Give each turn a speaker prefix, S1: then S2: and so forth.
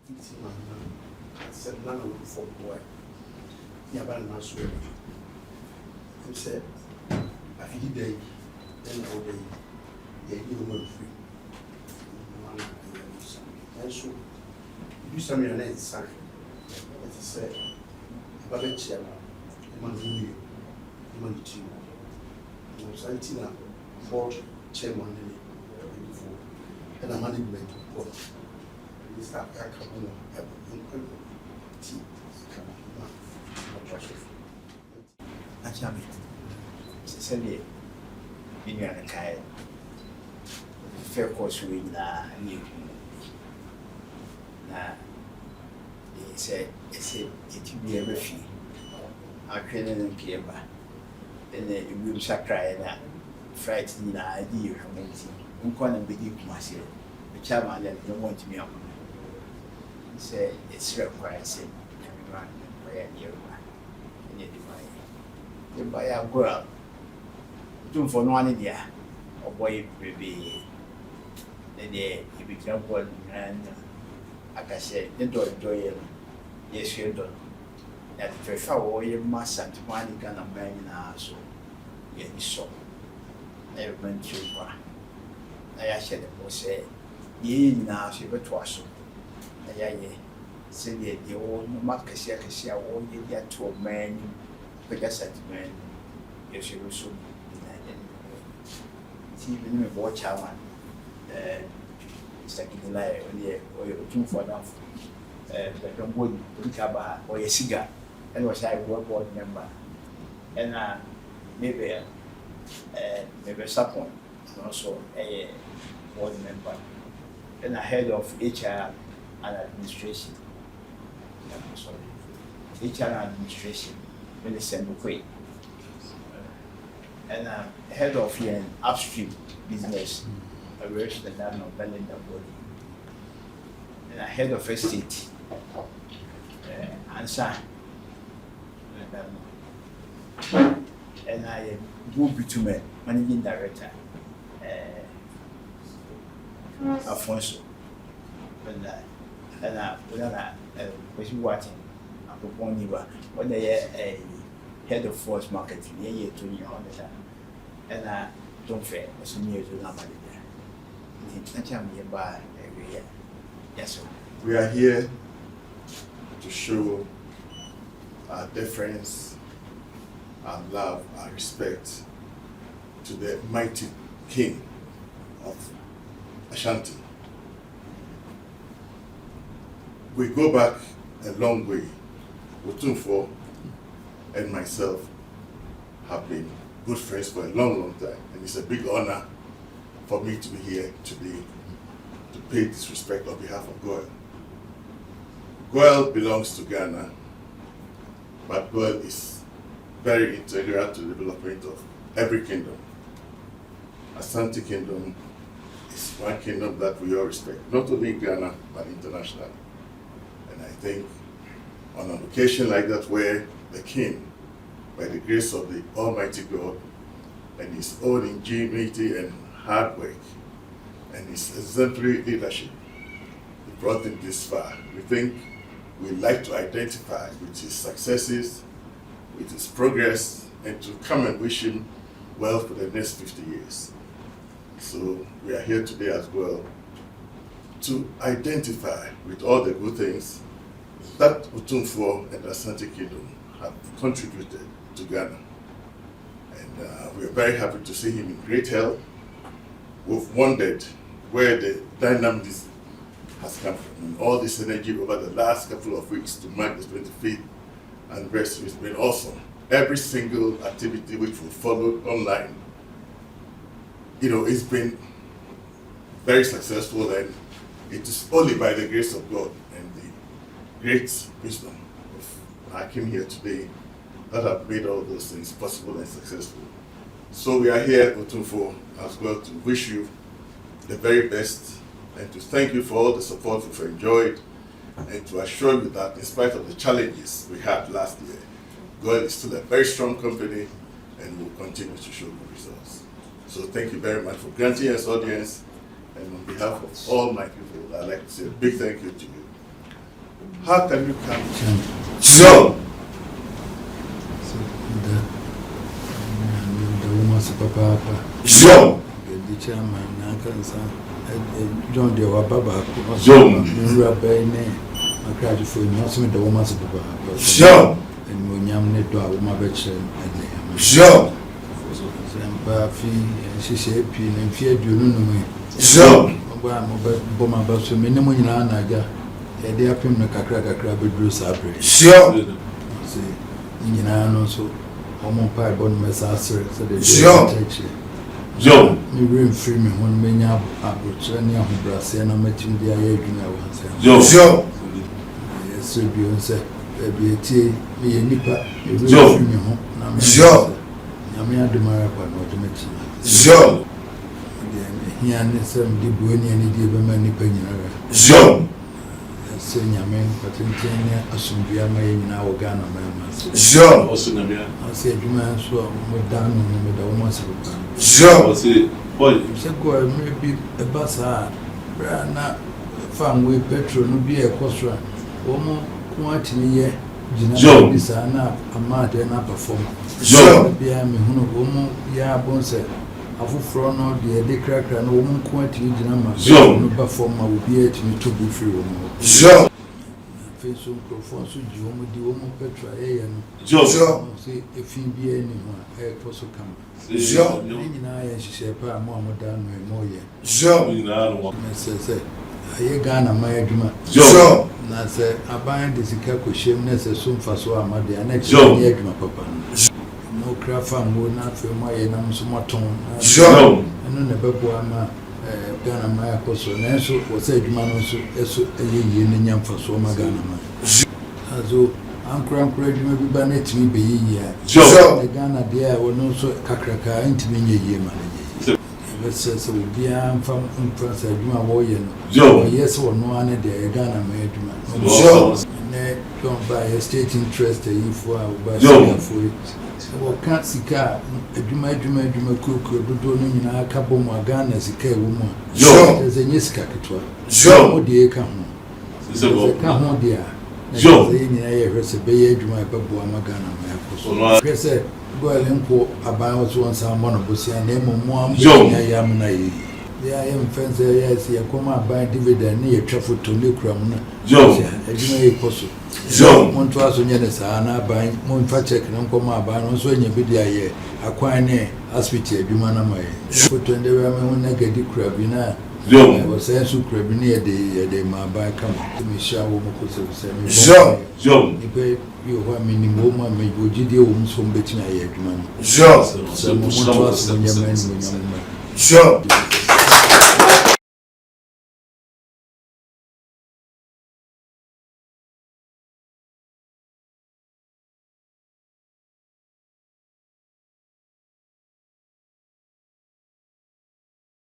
S1: victim and said none of the folk boy. Yaban Maswell. He said, I feel day, then all day, you will free. And so, you some your name, son. As I said, about a chairman, a man who knew, a man too. I was 19 board chairman before, and a management board. We start a couple of tea.
S2: Achami, sɛdeɛ me nua no kaeɛ fair course wei nyinaa ne yɛhu na sɛ ɛsɛ yɛtumi yɛbɛfie ahwɛ ne no nkeɛ ba ɛnɛ ewiem sakraeɛ no a fright nyinaa de yɛhwɛ mu nti nkɔ na mbɛdi Kumase mekyɛ ama dɛ ne wɔntumi ako sɛ ɛsrɛ kwae sɛ kamema ɔyɛ adeɛwa ɛne de ma yɛ yɛbayɛ GOIL Otumfuo no ane deɛ ɔbɔ yɛ bebree ne deɛ yɛbɛgyina GOIL nyinaa no aka sɛ ne dɔyɛ no yɛsua dɔ no na atefɛfɛ a wɔyɛ ma Asantehene ne Ghana man nyinaa so yɛni sɔ na yɛbɛma ntiri nkwa na yɛahyɛ ne mo sɛ yɛyɛ nyinaa so yɛbɛtoa so na yɛayɛ sɛdeɛ deɛ wɔ nneɛma akɛseakɛse a wɔyɛ de ato ɔman anim pagya Asantehene yɛsua no so see the name of board chairman, Mr. Kinilai, or Otumfuo now, but don't go to Kaba or a cigar, and was I board member, and maybe someone also a board member, and a head of HR and administration. Sorry, HR and administration, Minister Bukwe. And head of here upstream business, a resident of Belinda body, and a head of estate, Ansa, and I go bitumen managing director, Alfonso, and was watching upon you when they a head of force marketing, yeah, to you on the time. And don't fear, as near to Namadi. Yes, sir.
S3: We are here to show our deference, our love, our respect to the mighty king of Ashanti. We go back a long way. Otumfuo and myself have been good friends for a long time, and it's a big honor for me to be here today to pay this respect on behalf of GOIL. GOIL belongs to Ghana, but GOIL is very integral to the development of every kingdom. Asante Kingdom is one kingdom that we all respect, not only in Ghana, but internationally. And I think on an occasion like that where the king, by the grace of the Almighty God and his own ingenuity and hard work and his exemplary leadership, he brought him this far. We think we'd like to identify with his successes, with his progress, and to come and wish him well for the next 50 years. So we are here today as well to identify with all the good things that Otumfuo and the Asante Kingdom have contributed to Ghana. And we are very happy to see him in great health. We've wondered where the dynamism has come from, and all this energy over the last couple of weeks to mark the 25th anniversary has been awesome. Every single activity which we followed online, it's been very successful, and it is only by the grace of God and the great wisdom of Hakim here today that have made all those things possible and successful. So we are here, Otumfuo, as well to wish you the very best and to thank you for all the support we've enjoyed, and to assure you that in spite of the challenges we had last year, GOIL is still a very strong company and will continue to show good results. So thank you very much for granting us audience, and on behalf of all my people, I'd like to say a big thank you to you. How can you come?
S4: Sure.
S5: The woman's papa.
S4: Sure.
S5: The chairman, John de Wababa.
S4: Sure.
S5: Rabbi name. I cried for you, the woman's papa.
S4: Sure.
S5: And when Yam Neto, my betcher, and
S4: sure.
S5: She said, Pin and feared you know.
S4: Sure.
S5: Bomber bus to minimum in Anaga. They are pin like a crab with Bruce Abbey.
S4: Sure.
S5: Say, in also, Homo Pie Bon Messassar, so they
S4: sure.
S5: Joe, you ring free me when many are training of Brass and I'm making the Ayagina once.
S4: Sure.
S5: Yes, so you say, baby, me a nipper, you
S4: Joe.
S5: Sure. Yamia de Marapan, what to make
S4: sure.
S5: Here and some deep winning and give a many penny.
S4: Sure.
S5: Saying Yaman, but in Kenya, assume we are made in our Ghana, man.
S4: Sure.
S5: I said, you man, so we're down with the woman's papa.
S4: Sure.
S5: You said, go maybe a bus, not farm with petrol, no be a costra, almost quantity.
S4: Joe,
S5: this are not a mad and upper form.
S4: Joe,
S5: be a me who ya bonse. A full front of the day cracker and woman quantity dinner.
S4: Joe,
S5: no performer will be at me to be free.
S4: Joe,
S5: face so profound, so you want the woman Petra, and
S4: Joe,
S5: say if he be anyone, I also come.
S4: Joe,
S5: she said, more than more yet.
S4: Joe,
S5: Say, I Ghana, my agreement.
S4: Joe.
S5: Na say aban de sika ko shem na say so mfa so amade ana chi ye adwuma papa no krafa mo na fe mo ye na so moton
S4: Joe
S5: eno ne bebo ama Ghana ma ya ko so na so wo say adwuma no so eso ye ne nyamfa so ma Ghana ma azo ankra adwuma bi ba na timi be ye ya
S4: Joe
S5: Ghana de a wo no so kakraka ntimi nye ye ma ne so we be from influence adwuma wo ye no yes or no ane de Ghana ma adwuma ne don't buy a state interest if we buy for it so can't sika adwuma kukuru dodo no nyina aka bom Ghana sika e wo mu there's a nyesika ketwa mo de ka ho so ka ho de a ze nyina ye hwese be ye adwuma e babo ama Ghana ma yakoso hwese GOIL nko aban oso onsa mo no bosia na emu am ya yam na yi ya em fense yes ye koma aban dividend ne ye twa foto ne kura mu na adwuma ye koso mo nto aso nye ne sa na aban mo nfa check ne nkoma aban no so nya bi dia ye akwan ne hospital adwuma na mai foto nde we me na gadi kura bi na wo say so kura bi ne ye de ma aban kam me sha wo mo koso se me ni pe you want minimum me bojide wo mso mbeti na ye adwuma no
S4: sure